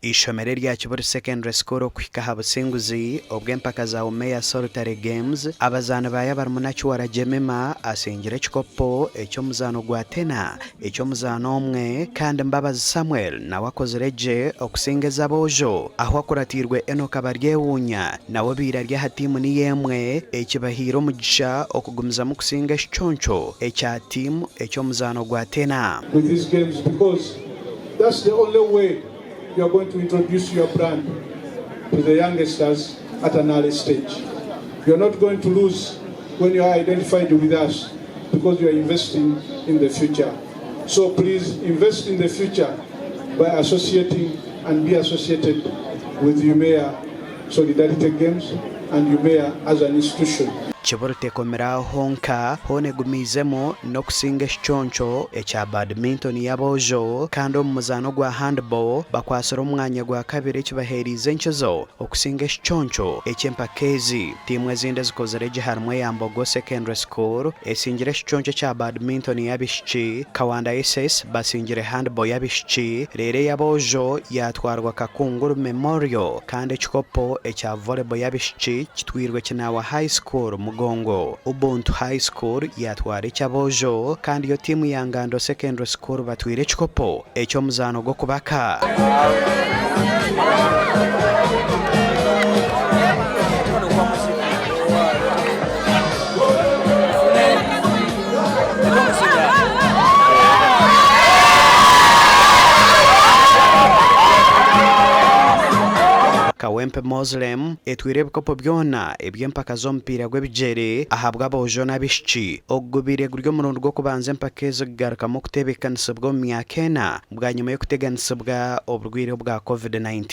ishomero rya Kibuli Secondary School kwika habusinguzi obw'empaka za Umeya Solitary Games abazana baya barumunachi warajemema asingire chikopo eky'omuzano gwa tena eky'omuzano omwe kandi Mbabazi Samuel nawe akozereje okusingeza bojo aho akuratirwe Enoka baryewunya nawe birarya hatimu ni yemwe ekibahiro mugisha okugumiza mu kusinga ekichoncho ekya timu eky'omuzano gwa tena. With these games, because that's the only way you are going to introduce your brand to the youngsters at an early stage. You are not going to lose when you are identified with us because you are investing in the future. So please invest in the future by associating and be associated with Umeya Solidarity Games and Umeya as an institution. Kibuli tekomera honka hone gumizemo no kusinga ekichoncho ekya badminton yabojo kandi omuzano gwa handball bakwasira omwanya gwa kabiri ekibaherize enkizo okusinga ekichoncho eky'empakezi. Timu ezindi zikozereje harimo ya Mbogo Secondary School esingire ekichoncho ekya badminton yabishiki, Kawanda S.S basingire handball yabishiki, rere yabojo yatwarwa Kakunguru Memorial kandi ekikopo ekya volleyball yabishiki kitwirwe Kinawa High School Mugongo. Ubuntu High School yatwara ekyabojo kandi yo timu ya Ngando Secondary School batwire ekikopo eky'omuzano gwo kubaka. Kawempe Muslim etwire ebikopo byona eby'empaka z'omupiira gw'ebijere ahabwa abojo n'abishiki okugubire guryo murundi gwo kubanza empaka ezo kugarukamu okutebeekanisibwa omu myaka ena bwa nyuma y'okuteganisibwa oburwaire bwa COVID-19.